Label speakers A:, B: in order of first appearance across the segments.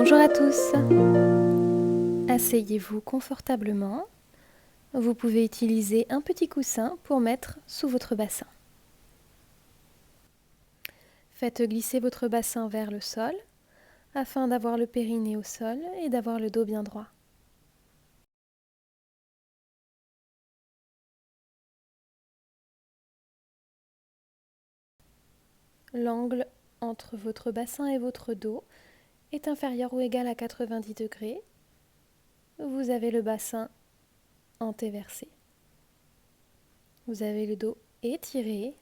A: Bonjour à tous. Asseyez-vous confortablement. Vous pouvez utiliser un petit coussin pour mettre sous votre bassin. Faites glisser votre bassin vers le sol afin d'avoir le périnée au sol et d'avoir le dos bien droit. L'angle entre votre bassin et votre dos est inférieur ou égal à 90 degrés. Vous avez le bassin antéversé. Vous avez le dos étiré,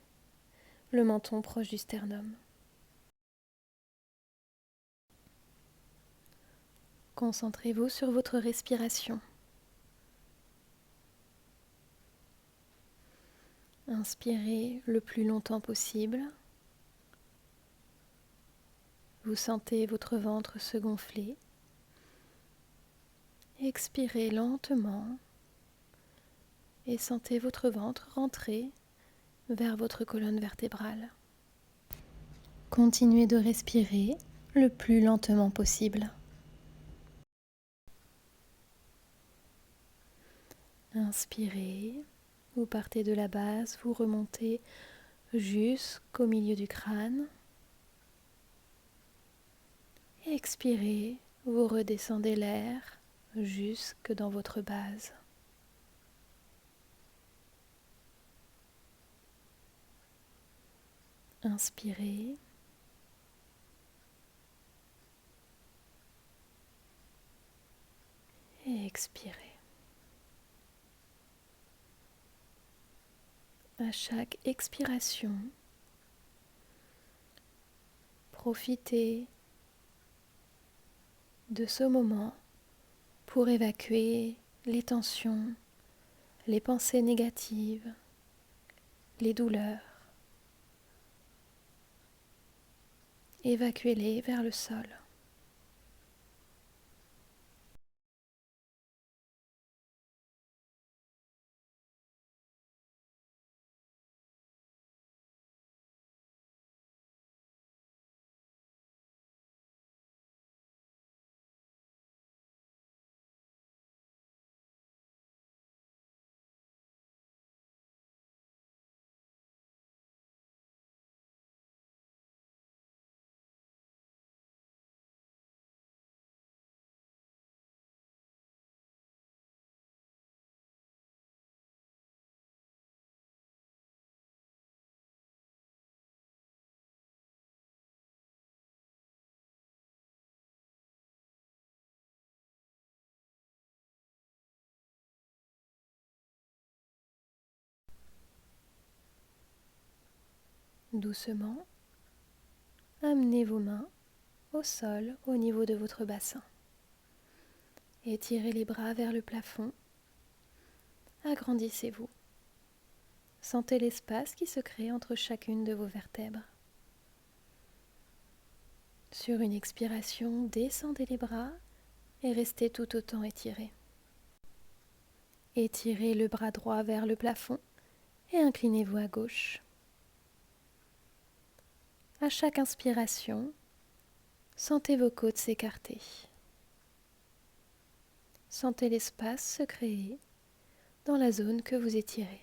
A: le menton proche du sternum. Concentrez-vous sur votre respiration. Inspirez le plus longtemps possible. Vous sentez votre ventre se gonfler. Expirez lentement et sentez votre ventre rentrer vers votre colonne vertébrale. Continuez de respirer le plus lentement possible. Inspirez, vous partez de la base, vous remontez jusqu'au milieu du crâne. Expirez, vous redescendez l'air jusque dans votre base. Inspirez. Et expirez. À chaque expiration, profitez de ce moment pour évacuer les tensions, les pensées négatives, les douleurs. Évacuez-les vers le sol. Doucement, amenez vos mains au sol au niveau de votre bassin. Étirez les bras vers le plafond. Agrandissez-vous. Sentez l'espace qui se crée entre chacune de vos vertèbres. Sur une expiration, descendez les bras et restez tout autant étirés. Étirez le bras droit vers le plafond et inclinez-vous à gauche. À chaque inspiration, sentez vos côtes s'écarter. Sentez l'espace se créer dans la zone que vous étirez.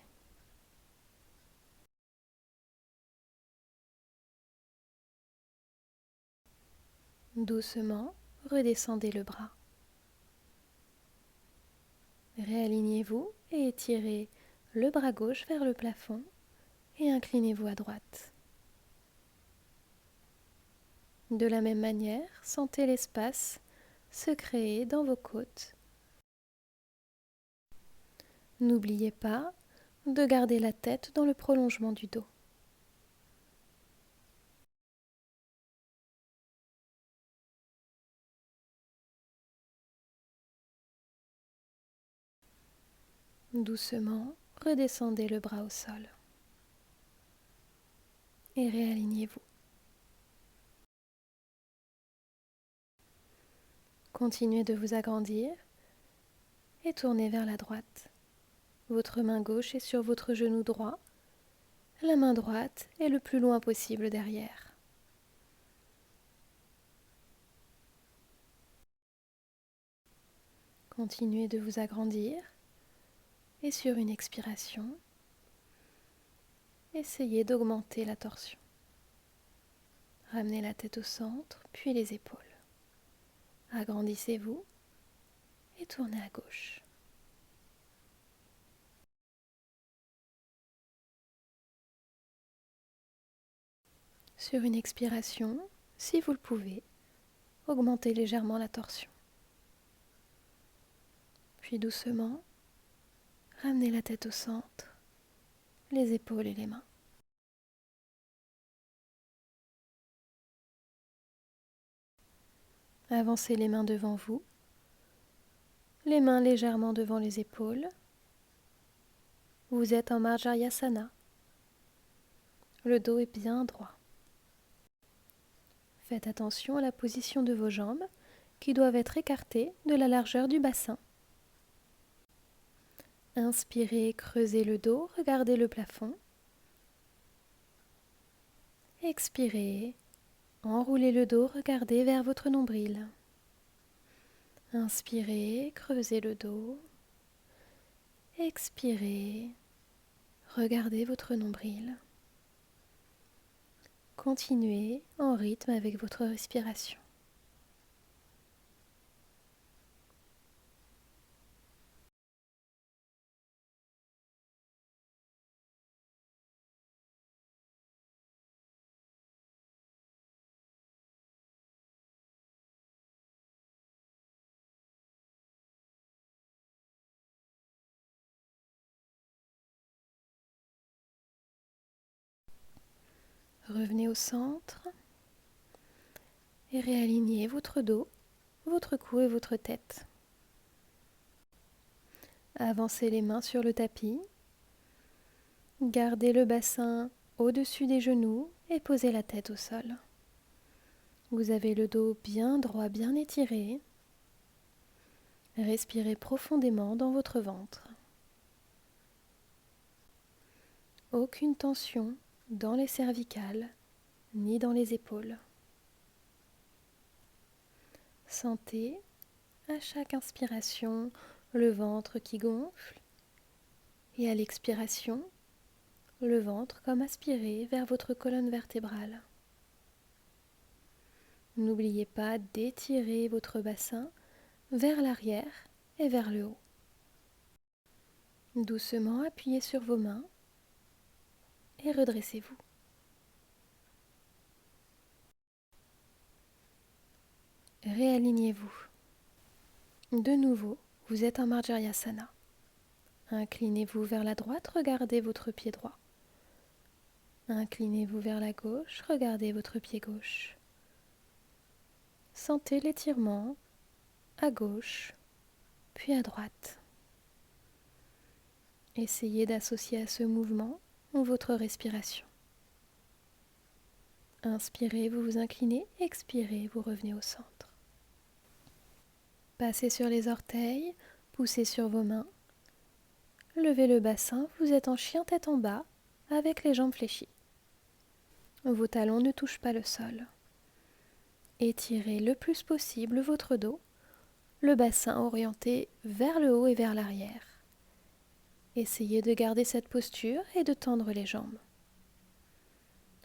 A: Doucement, redescendez le bras. Réalignez-vous et étirez le bras gauche vers le plafond et inclinez-vous à droite. De la même manière, sentez l'espace se créer dans vos côtes. N'oubliez pas de garder la tête dans le prolongement du dos. Doucement, redescendez le bras au sol. Et réalignez-vous. Continuez de vous agrandir et tournez vers la droite. Votre main gauche est sur votre genou droit. La main droite est le plus loin possible derrière. Continuez de vous agrandir et sur une expiration, essayez d'augmenter la torsion. Ramenez la tête au centre, puis les épaules. Agrandissez-vous et tournez à gauche. Sur une expiration, si vous le pouvez, augmentez légèrement la torsion. Puis doucement, ramenez la tête au centre, les épaules et les mains. Avancez les mains devant vous, les mains légèrement devant les épaules. Vous êtes en Marjaryasana. Le dos est bien droit. Faites attention à la position de vos jambes qui doivent être écartées de la largeur du bassin. Inspirez, creusez le dos, regardez le plafond. Expirez, enroulez le dos, regardez vers votre nombril. Inspirez, creusez le dos. Expirez, regardez votre nombril. Continuez en rythme avec votre respiration. Revenez au centre et réalignez votre dos, votre cou et votre tête. Avancez les mains sur le tapis. Gardez le bassin au-dessus des genoux et posez la tête au sol. Vous avez le dos bien droit, bien étiré. Respirez profondément dans votre ventre. Aucune tension dans les cervicales ni dans les épaules. Sentez à chaque inspiration le ventre qui gonfle et à l'expiration le ventre comme aspiré vers votre colonne vertébrale. N'oubliez pas d'étirer votre bassin vers l'arrière et vers le haut. Doucement appuyez sur vos mains et redressez-vous. Réalignez-vous. De nouveau, vous êtes en Marjaryasana. Inclinez-vous vers la droite, regardez votre pied droit. Inclinez-vous vers la gauche, regardez votre pied gauche. Sentez l'étirement à gauche, puis à droite. Essayez d'associer à ce mouvement votre respiration. Inspirez, vous vous inclinez, expirez, vous revenez au centre. Passez sur les orteils, poussez sur vos mains. Levez le bassin, vous êtes en chien tête en bas, avec les jambes fléchies. Vos talons ne touchent pas le sol. Étirez le plus possible votre dos, le bassin orienté vers le haut et vers l'arrière. Essayez de garder cette posture et de tendre les jambes.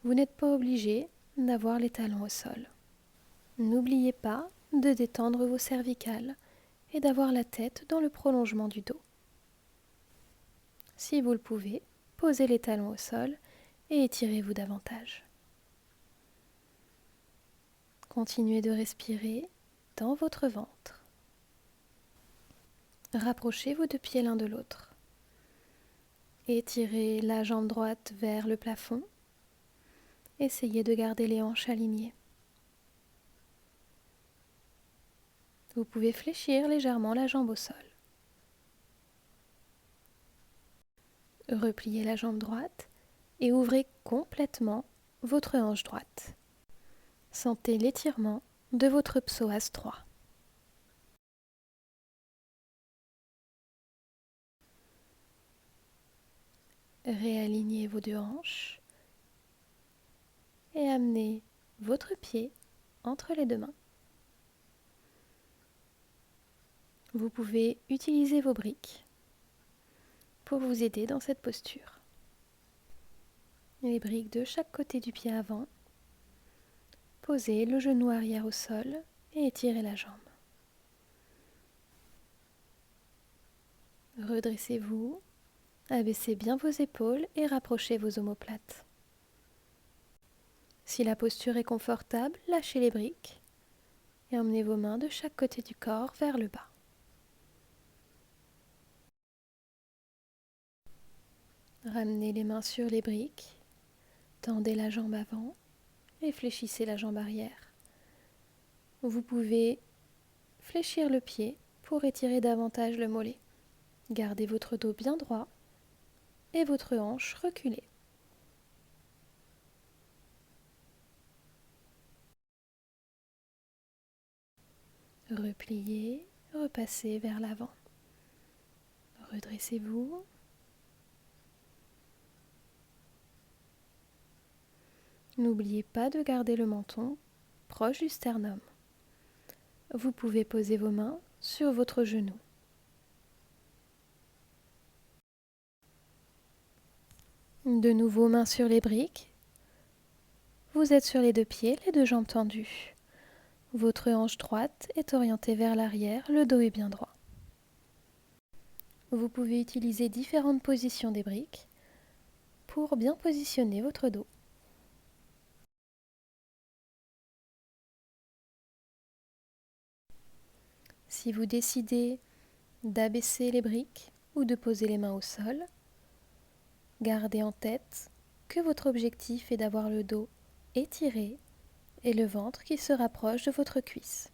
A: Vous n'êtes pas obligé d'avoir les talons au sol. N'oubliez pas de détendre vos cervicales et d'avoir la tête dans le prolongement du dos. Si vous le pouvez, posez les talons au sol et étirez-vous davantage. Continuez de respirer dans votre ventre. Rapprochez vos deux pieds l'un de l'autre. Étirez la jambe droite vers le plafond. Essayez de garder les hanches alignées. Vous pouvez fléchir légèrement la jambe au sol. Repliez la jambe droite et ouvrez complètement votre hanche droite. Sentez l'étirement de votre psoas 3. Réalignez vos deux hanches et amenez votre pied entre les deux mains. Vous pouvez utiliser vos briques pour vous aider dans cette posture. Les briques de chaque côté du pied avant. Posez le genou arrière au sol et étirez la jambe. Redressez-vous, abaissez bien vos épaules et rapprochez vos omoplates. Si la posture est confortable, lâchez les briques et emmenez vos mains de chaque côté du corps vers le bas. Ramenez les mains sur les briques, tendez la jambe avant et fléchissez la jambe arrière. Vous pouvez fléchir le pied pour étirer davantage le mollet. Gardez votre dos bien droit et votre hanche reculée. Repliez, repassez vers l'avant. Redressez-vous. N'oubliez pas de garder le menton proche du sternum. Vous pouvez poser vos mains sur votre genou. De nouveau, mains sur les briques. Vous êtes sur les deux pieds, les deux jambes tendues. Votre hanche droite est orientée vers l'arrière, le dos est bien droit. Vous pouvez utiliser différentes positions des briques pour bien positionner votre dos. Si vous décidez d'abaisser les briques ou de poser les mains au sol, gardez en tête que votre objectif est d'avoir le dos étiré et le ventre qui se rapproche de votre cuisse.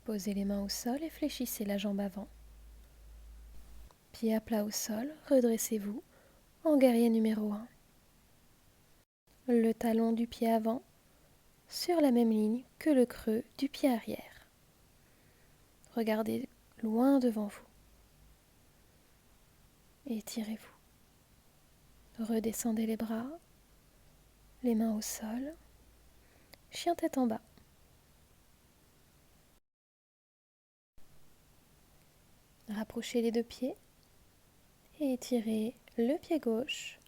A: Posez les mains au sol et fléchissez la jambe avant. Pied à plat au sol, redressez-vous en guerrier numéro 1. Le talon du pied avant sur la même ligne que le creux du pied arrière. Regardez loin devant vous. Étirez-vous. Redescendez les bras, les mains au sol, chien tête en bas. Rapprochez les deux pieds et étirez le pied gauche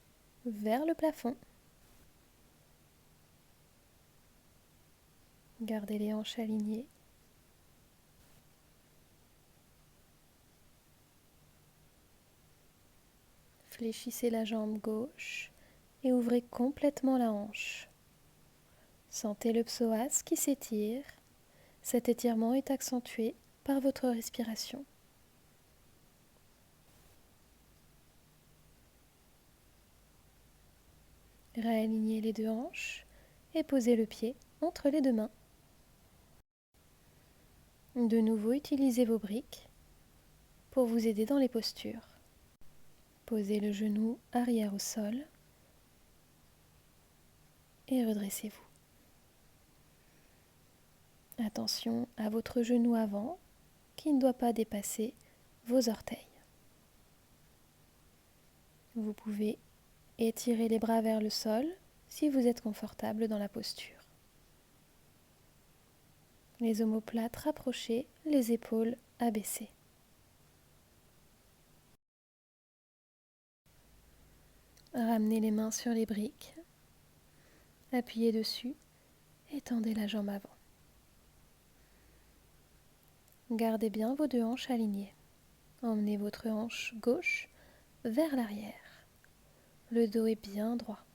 A: vers le plafond. Gardez les hanches alignées. Fléchissez la jambe gauche et ouvrez complètement la hanche. Sentez le psoas qui s'étire. Cet étirement est accentué par votre respiration. Réalignez les deux hanches et posez le pied entre les deux mains. De nouveau, utilisez vos briques pour vous aider dans les postures. Posez le genou arrière au sol et redressez-vous. Attention à votre genou avant qui ne doit pas dépasser vos orteils. Vous pouvez étirer les bras vers le sol si vous êtes confortable dans la posture. Les omoplates rapprochées, les épaules abaissées. Ramenez les mains sur les briques, appuyez dessus et tendez la jambe avant. Gardez bien vos deux hanches alignées. Emmenez votre hanche gauche vers l'arrière. Le dos est bien droit.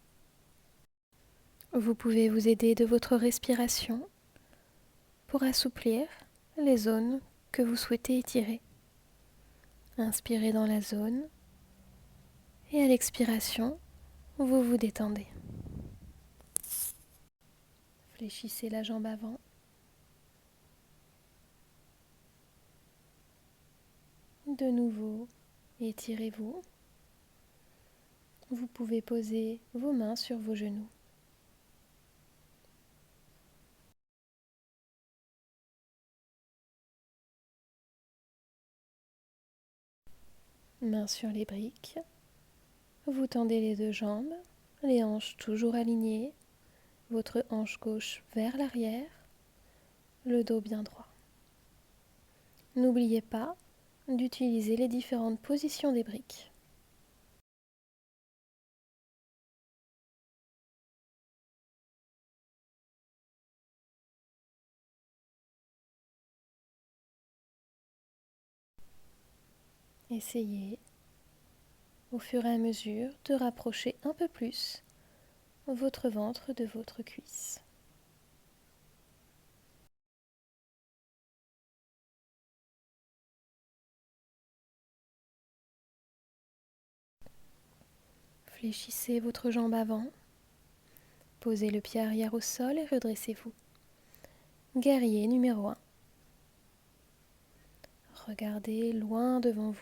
A: Vous pouvez vous aider de votre respiration pour assouplir les zones que vous souhaitez étirer. Inspirez dans la zone et à l'expiration, vous vous détendez. Fléchissez la jambe avant. De nouveau, étirez-vous. Vous pouvez poser vos mains sur vos genoux. Mains sur les briques. Vous tendez les deux jambes, les hanches toujours alignées, votre hanche gauche vers l'arrière, le dos bien droit. N'oubliez pas d'utiliser les différentes positions des briques. Essayez, au fur et à mesure, de rapprocher un peu plus votre ventre de votre cuisse. Fléchissez votre jambe avant, posez le pied arrière au sol et redressez-vous. Guerrier numéro 1. Regardez loin devant vous.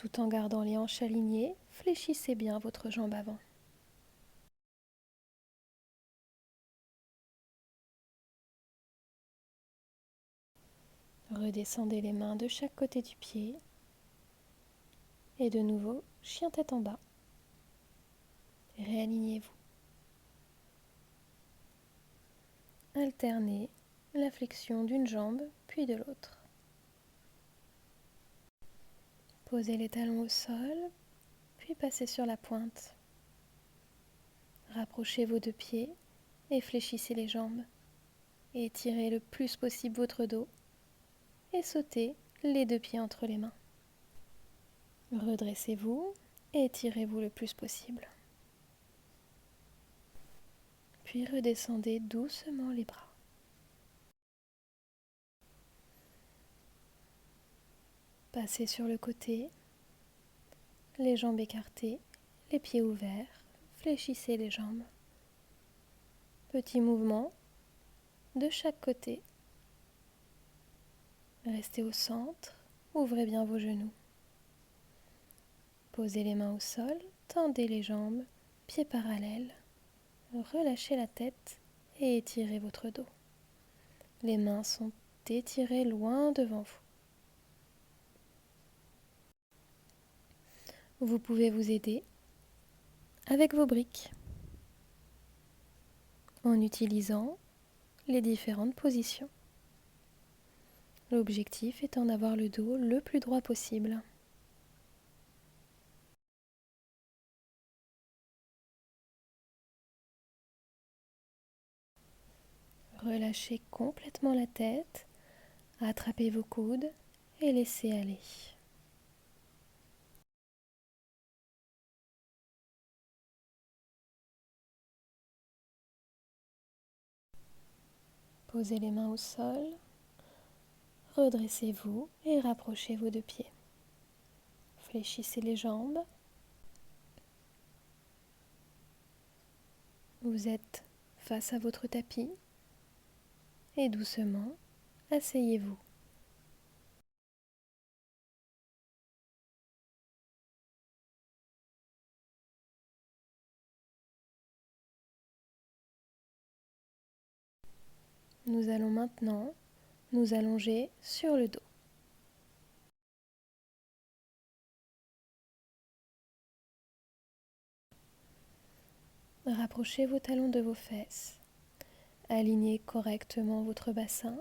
A: Tout en gardant les hanches alignées, fléchissez bien votre jambe avant. Redescendez les mains de chaque côté du pied. Et de nouveau, chien tête en bas. Réalignez-vous. Alternez la flexion d'une jambe puis de l'autre. Posez les talons au sol, puis passez sur la pointe. Rapprochez vos deux pieds et fléchissez les jambes. Étirez le plus possible votre dos et sautez les deux pieds entre les mains. Redressez-vous et étirez-vous le plus possible. Puis redescendez doucement les bras. Passez sur le côté, les jambes écartées, les pieds ouverts, fléchissez les jambes. Petit mouvement de chaque côté. Restez au centre, ouvrez bien vos genoux. Posez les mains au sol, tendez les jambes, pieds parallèles. Relâchez la tête et étirez votre dos. Les mains sont étirées loin devant vous. Vous pouvez vous aider avec vos briques en utilisant les différentes positions. L'objectif étant d'avoir le dos le plus droit possible. Relâchez complètement la tête, attrapez vos coudes et laissez aller. Posez les mains au sol, redressez-vous et rapprochez vos deux pieds. Fléchissez les jambes. Vous êtes face à votre tapis et doucement, asseyez-vous. Nous allons maintenant nous allonger sur le dos. Rapprochez vos talons de vos fesses. Alignez correctement votre bassin.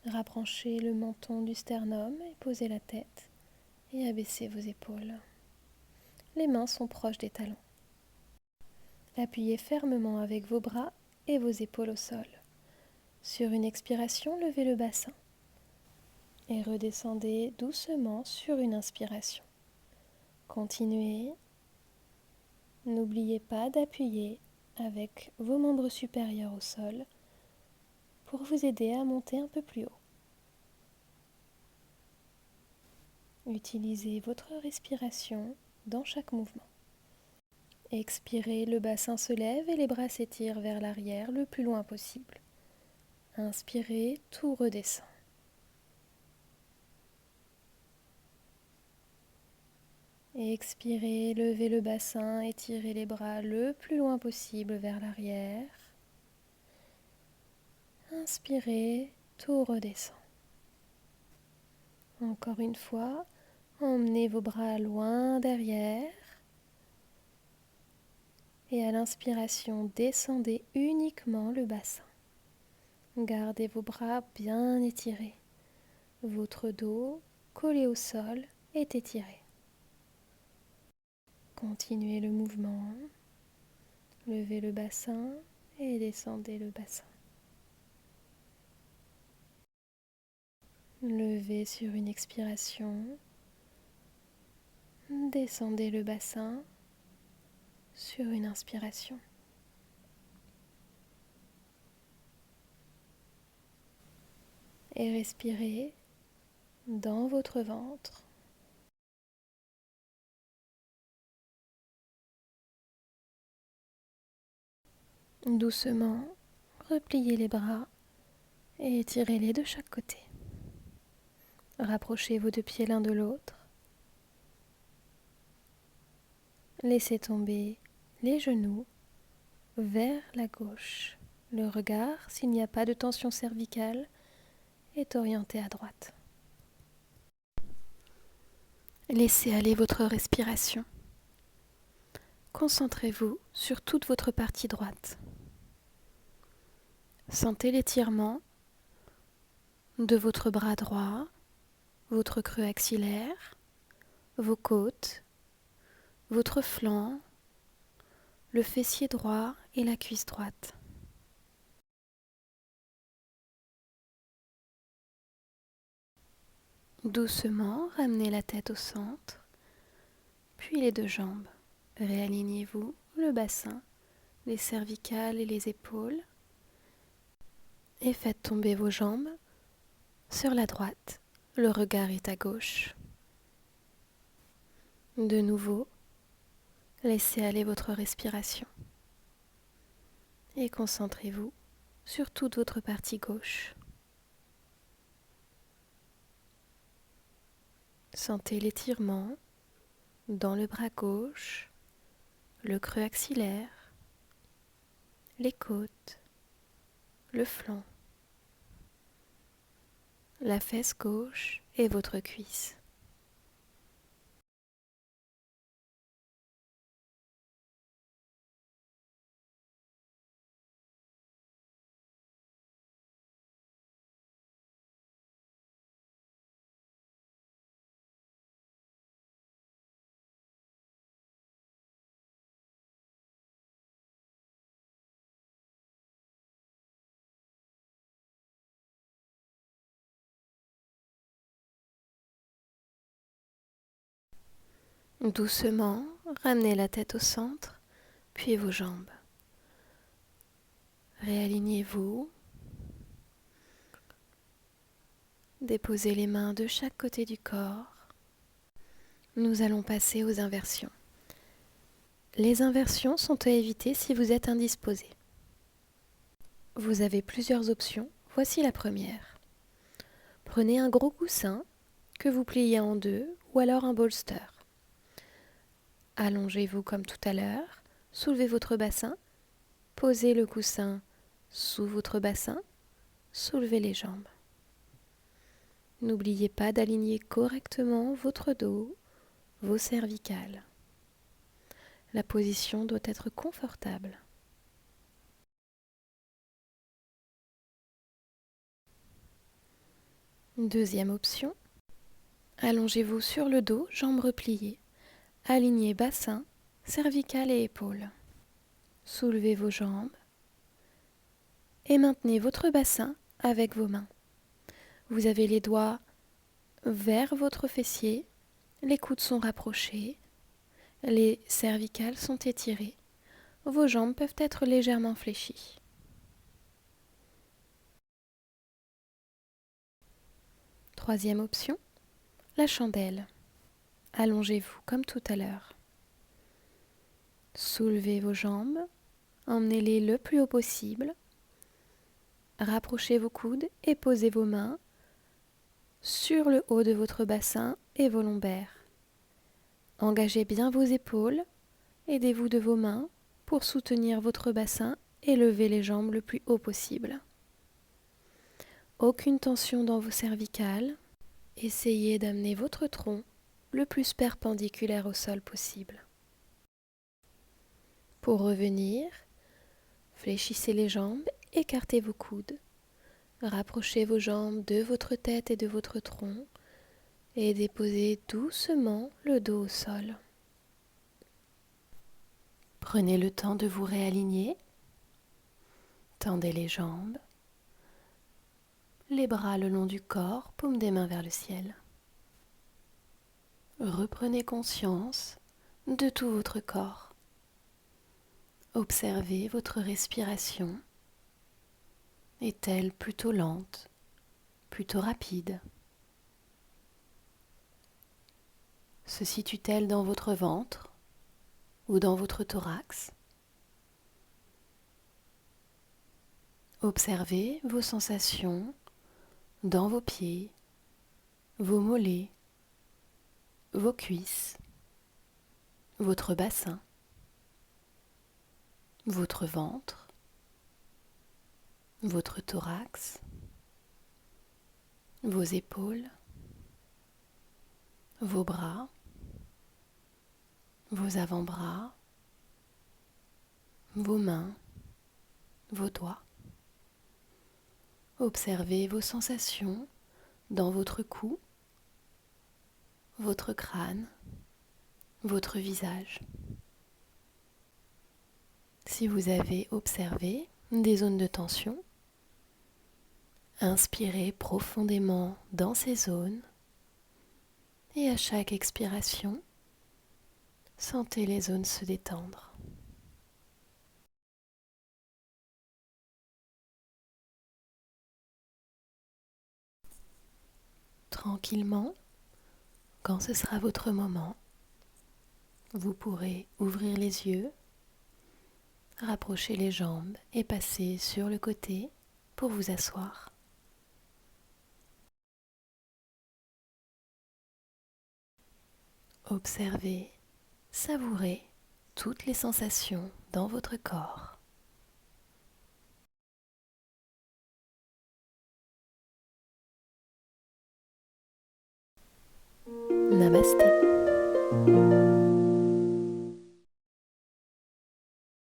A: Rapprochez le menton du sternum et posez la tête et abaissez vos épaules. Les mains sont proches des talons. Appuyez fermement avec vos bras et vos épaules au sol. Sur une expiration, levez le bassin et redescendez doucement sur une inspiration. Continuez. N'oubliez pas d'appuyer avec vos membres supérieurs au sol pour vous aider à monter un peu plus haut. Utilisez votre respiration dans chaque mouvement. Expirez, le bassin se lève et les bras s'étirent vers l'arrière le plus loin possible. Inspirez, tout redescend. Expirez, levez le bassin, étirez les bras le plus loin possible vers l'arrière. Inspirez, tout redescend. Encore une fois, emmenez vos bras loin derrière. Et à l'inspiration, descendez uniquement le bassin. Gardez vos bras bien étirés. Votre dos collé au sol est étiré. Continuez le mouvement. Levez le bassin et descendez le bassin. Levez sur une expiration. Descendez le bassin sur une inspiration. Et respirez dans votre ventre. Doucement, repliez les bras et étirez-les de chaque côté. Rapprochez vos deux pieds l'un de l'autre. Laissez tomber les genoux vers la gauche. Le regard, s'il n'y a pas de tension cervicale, est orienté à droite. Laissez aller votre respiration. Concentrez-vous sur toute votre partie droite. Sentez l'étirement de votre bras droit, votre creux axillaire, vos côtes, votre flanc, le fessier droit et la cuisse droite. Doucement, ramenez la tête au centre, puis les deux jambes. Réalignez-vous le bassin, les cervicales et les épaules et faites tomber vos jambes sur la droite. Le regard est à gauche. De nouveau, laissez aller votre respiration et concentrez-vous sur toute votre partie gauche. Sentez l'étirement dans le bras gauche, le creux axillaire, les côtes, le flanc, la fesse gauche et votre cuisse. Doucement, ramenez la tête au centre, puis vos jambes. Réalignez-vous. Déposez les mains de chaque côté du corps. Nous allons passer aux inversions. Les inversions sont à éviter si vous êtes indisposé. Vous avez plusieurs options. Voici la première. Prenez un gros coussin que vous pliez en deux ou alors un bolster. Allongez-vous comme tout à l'heure, soulevez votre bassin, posez le coussin sous votre bassin, soulevez les jambes. N'oubliez pas d'aligner correctement votre dos, vos cervicales. La position doit être confortable. Deuxième option, allongez-vous sur le dos, jambes repliées. Alignez bassin, cervicales et épaules. Soulevez vos jambes et maintenez votre bassin avec vos mains. Vous avez les doigts vers votre fessier, les coudes sont rapprochés, les cervicales sont étirées. Vos jambes peuvent être légèrement fléchies. Troisième option, la chandelle. Allongez-vous comme tout à l'heure. Soulevez vos jambes, emmenez-les le plus haut possible. Rapprochez vos coudes et posez vos mains sur le haut de votre bassin et vos lombaires. Engagez bien vos épaules, aidez-vous de vos mains pour soutenir votre bassin et lever les jambes le plus haut possible. Aucune tension dans vos cervicales. Essayez d'amener votre tronc le plus perpendiculaire au sol possible. Pour revenir, fléchissez les jambes, écartez vos coudes, rapprochez vos jambes de votre tête et de votre tronc et déposez doucement le dos au sol. Prenez le temps de vous réaligner, tendez les jambes, les bras le long du corps, paume des mains vers le ciel. Reprenez conscience de tout votre corps. Observez votre respiration. Est-elle plutôt lente, plutôt rapide? Se situe-t-elle dans votre ventre ou dans votre thorax? Observez vos sensations dans vos pieds, vos mollets, vos cuisses, votre bassin, votre ventre, votre thorax, vos épaules, vos bras, vos avant-bras, vos mains, vos doigts. Observez vos sensations dans votre cou, votre crâne, votre visage. Si vous avez observé des zones de tension, inspirez profondément dans ces zones et à chaque expiration, sentez les zones se détendre. Tranquillement, quand ce sera votre moment, vous pourrez ouvrir les yeux, rapprocher les jambes et passer sur le côté pour vous asseoir. Observez, savourez toutes les sensations dans votre corps. Namasté.